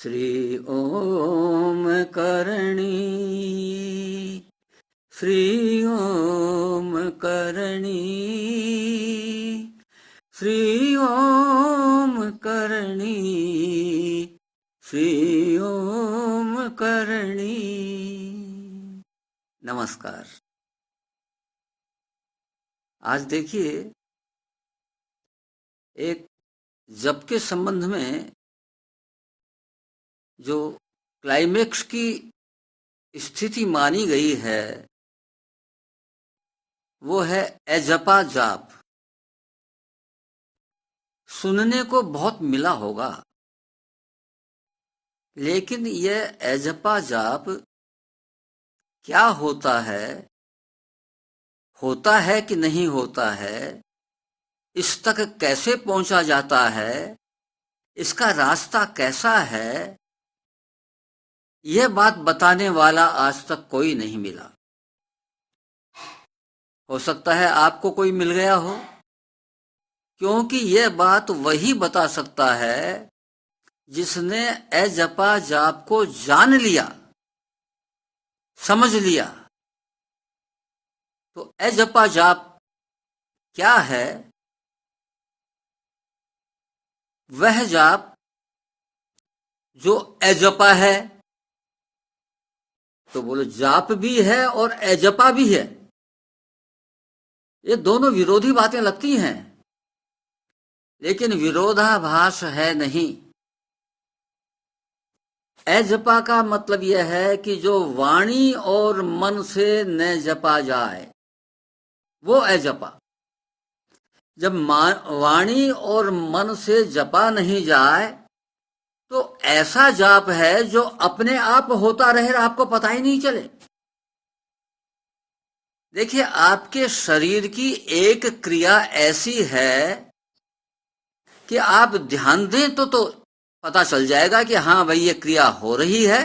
श्री ओम करणी, श्री ओम करणी, श्री ओम करणी, श्री ओम करणी। नमस्कार। आज देखिए, एक जप के संबंध में जो क्लाइमेक्स की स्थिति मानी गई है वो है एजपा जाप। सुनने को बहुत मिला होगा, लेकिन यह एजपा जाप क्या होता है कि नहीं होता है, इस तक कैसे पहुंचा जाता है, इसका रास्ता कैसा है, यह बात बताने वाला आज तक कोई नहीं मिला। हो सकता है आपको कोई मिल गया हो, क्योंकि यह बात वही बता सकता है जिसने एजपा जाप को जान लिया, समझ लिया। तो एजपा जाप क्या है? वह जाप जो एजपा है। तो बोलो, जाप भी है और एजपा भी है, ये दोनों विरोधी बातें लगती हैं, लेकिन विरोधाभास है नहीं। एजपा का मतलब यह है कि जो वाणी और मन से न जपा जाए, वो एजपा। जब वाणी और मन से जपा नहीं जाए तो ऐसा जाप है जो अपने आप होता रहे, आपको पता ही नहीं चले। देखिए, आपके शरीर की एक क्रिया ऐसी है कि आप ध्यान दें तो पता चल जाएगा कि हाँ भाई, ये क्रिया हो रही है,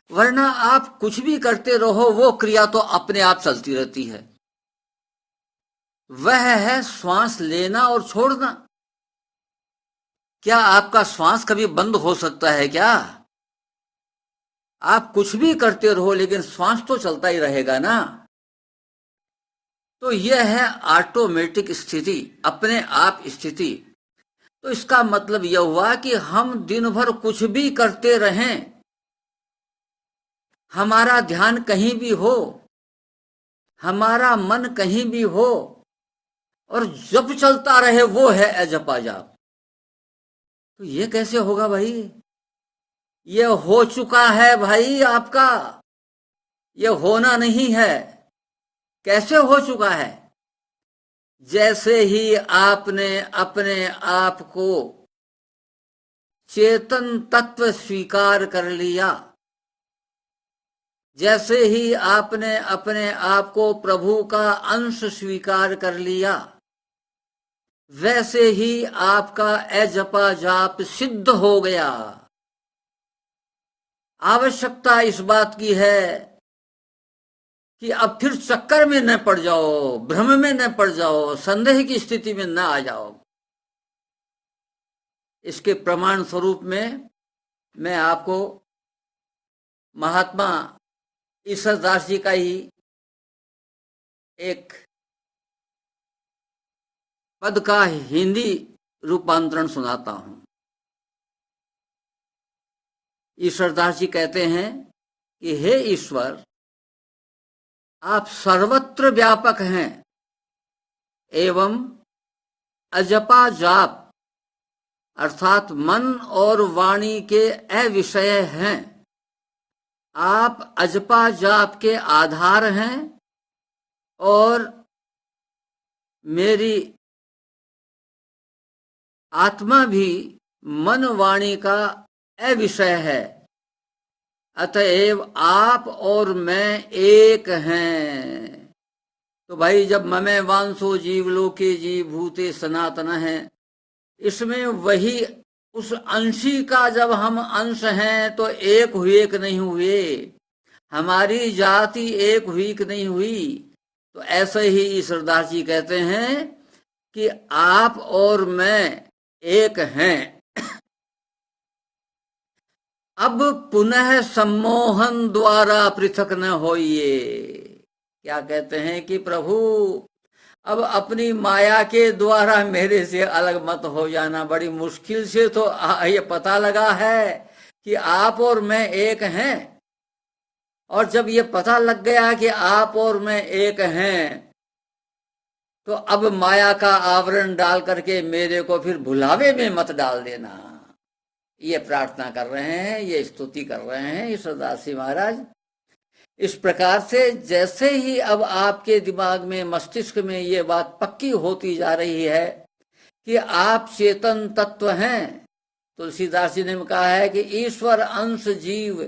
वरना आप कुछ भी करते रहो, वो क्रिया तो अपने आप चलती रहती है। वह है श्वास लेना और छोड़ना। क्या आपका श्वास कभी बंद हो सकता है क्या? आप कुछ भी करते रहो, लेकिन श्वास तो चलता ही रहेगा ना। तो यह है ऑटोमेटिक स्थिति, अपने आप स्थिति। तो इसका मतलब यह हुआ कि हम दिन भर कुछ भी करते रहें, हमारा ध्यान कहीं भी हो, हमारा मन कहीं भी हो, और जप चलता रहे, वो है एजपा जाप। तो ये कैसे होगा भाई? ये हो चुका है भाई आपका, ये होना नहीं है। कैसे हो चुका है? जैसे ही आपने अपने आप को चेतन तत्व स्वीकार कर लिया, जैसे ही आपने अपने आप को प्रभु का अंश स्वीकार कर लिया, वैसे ही आपका एजपा जाप सिद्ध हो गया। आवश्यकता इस बात की है कि अब फिर चक्कर में न पड़ जाओ, भ्रम में न पड़ जाओ, संदेह की स्थिति में न आ जाओ। इसके प्रमाण स्वरूप में मैं आपको महात्मा ईश्वरदास जी का ही एक पद का हिंदी रूपांतरण सुनाता हूं। ईश्वरदास जी कहते हैं कि हे ईश्वर, आप सर्वत्र व्यापक हैं एवं अजपा जाप अर्थात मन और वाणी के अविषय हैं। आप अजपा जाप के आधार हैं और मेरी आत्मा भी मन वाणी का अविषय है। अतएव आप और मैं एक हैं। तो भाई, जब ममे वांसो जीवलोके जीव भूते सनातन है, इसमें वही उस अंशी का जब हम अंश हैं तो एक हुए कि नहीं हुए, हमारी जाति एक हुई कि नहीं हुई। तो ऐसे ही ईश्वरदास जी कहते हैं कि आप और मैं एक हैं। अब पुनः सम्मोहन द्वारा पृथक न होइए। क्या कहते हैं कि प्रभु अब अपनी माया के द्वारा मेरे से अलग मत हो जाना। बड़ी मुश्किल से तो ये पता लगा है कि आप और मैं एक हैं, और जब ये पता लग गया कि आप और मैं एक हैं, तो अब माया का आवरण डाल करके मेरे को फिर भुलावे में मत डाल देना। ये प्रार्थना कर रहे हैं, ये स्तुति कर रहे हैं ईश्वरदास जी महाराज। इस प्रकार से जैसे ही अब आपके दिमाग में, मस्तिष्क में ये बात पक्की होती जा रही है कि आप चेतन तत्व हैं। तुलसीदास जी ने कहा है कि ईश्वर अंश जीव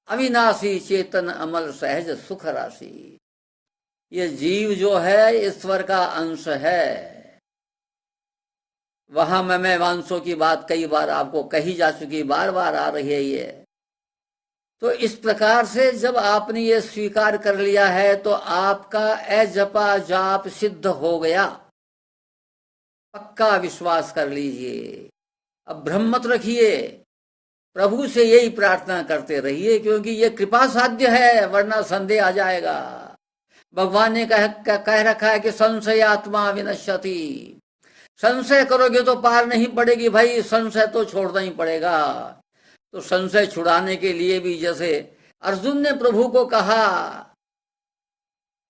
अविनाशी, चेतन अमल सहज सुख राशि। ये जीव जो है ईश्वर का अंश है। वहां मैं वांसों की बात कई बार आपको कही जा चुकी, बार बार आ रही है ये। तो इस प्रकार से जब आपने ये स्वीकार कर लिया है तो आपका अजपा जाप सिद्ध हो गया। पक्का विश्वास कर लीजिए। अब भ्रम मत रखिए, प्रभु से यही प्रार्थना करते रहिए, क्योंकि ये कृपा साध्य है, वरना संदेह आ जाएगा। भगवान ने कह रखा है कि संशय आत्मा विनश्यति। संशय करोगे तो पार नहीं पड़ेगी भाई, संशय तो छोड़ना ही पड़ेगा। तो संशय छुड़ाने के लिए भी जैसे अर्जुन ने प्रभु को कहा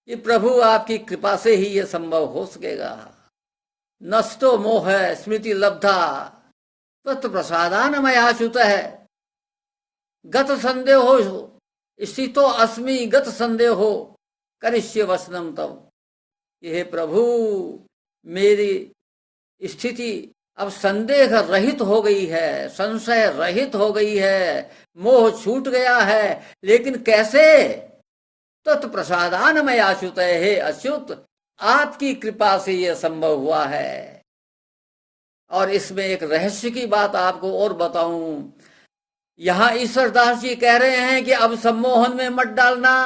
कि प्रभु आपकी कृपा से ही ये संभव हो सकेगा। नष्टो मोह स्मृति लब्धा तत् प्रसादान मयाच्युत है, गत संदेह हो स्थितो अस्मि गत संदेह हो करिष्ये वचनम तव। ये प्रभु मेरी स्थिति अब संदेह रहित हो गई है, संशय रहित हो गई है, मोह छूट गया है। लेकिन कैसे? तत्प्रसादान में अच्युत है, अच्युत आपकी कृपा से यह संभव हुआ है। और इसमें एक रहस्य की बात आपको और बताऊं। यहां ईश्वरदास जी कह रहे हैं कि अब सम्मोहन में मत डालना।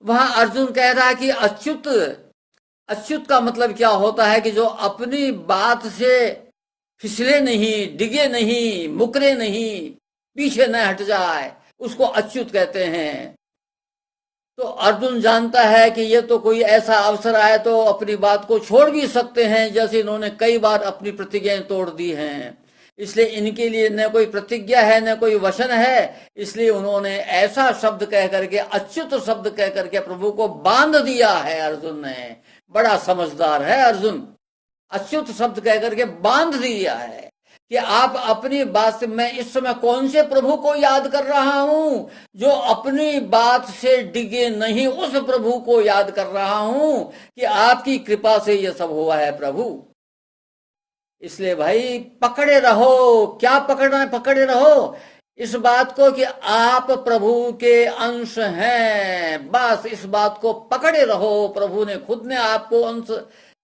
वहां अर्जुन कह रहा है कि अच्युत। अच्युत का मतलब क्या होता है कि जो अपनी बात से फिसले नहीं, डिगे नहीं, मुकरे नहीं, पीछे न हट जाए, उसको अच्युत कहते हैं। तो अर्जुन जानता है कि ये तो कोई ऐसा अवसर आए तो अपनी बात को छोड़ भी सकते हैं, जैसे इन्होंने कई बार अपनी प्रतिज्ञाएं तोड़ दी हैं। इसलिए इनके लिए न कोई प्रतिज्ञा है न कोई वचन है, इसलिए उन्होंने ऐसा शब्द कह करके, अच्युत शब्द कह करके प्रभु को बांध दिया है। अर्जुन ने, बड़ा समझदार है अर्जुन, अच्युत शब्द कह करके बांध दिया है कि आप अपनी बात से, मैं इस समय कौन से प्रभु को याद कर रहा हूं जो अपनी बात से डिगे नहीं, उस प्रभु को याद कर रहा हूं कि आपकी कृपा से यह सब हुआ है प्रभु। इसलिए भाई पकड़े रहो। क्या पकड़ना है? पकड़े रहो इस बात को कि आप प्रभु के अंश हैं। बस इस बात को पकड़े रहो। प्रभु ने खुद ने आपको अंश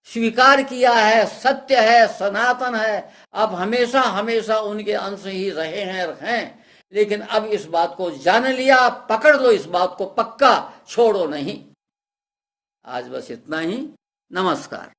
स्वीकार किया है, सत्य है, सनातन है। आप हमेशा हमेशा उनके अंश ही रहे हैं। लेकिन अब इस बात को जान लिया, पकड़ लो इस बात को पक्का, छोड़ो नहीं। आज बस इतना ही। नमस्कार।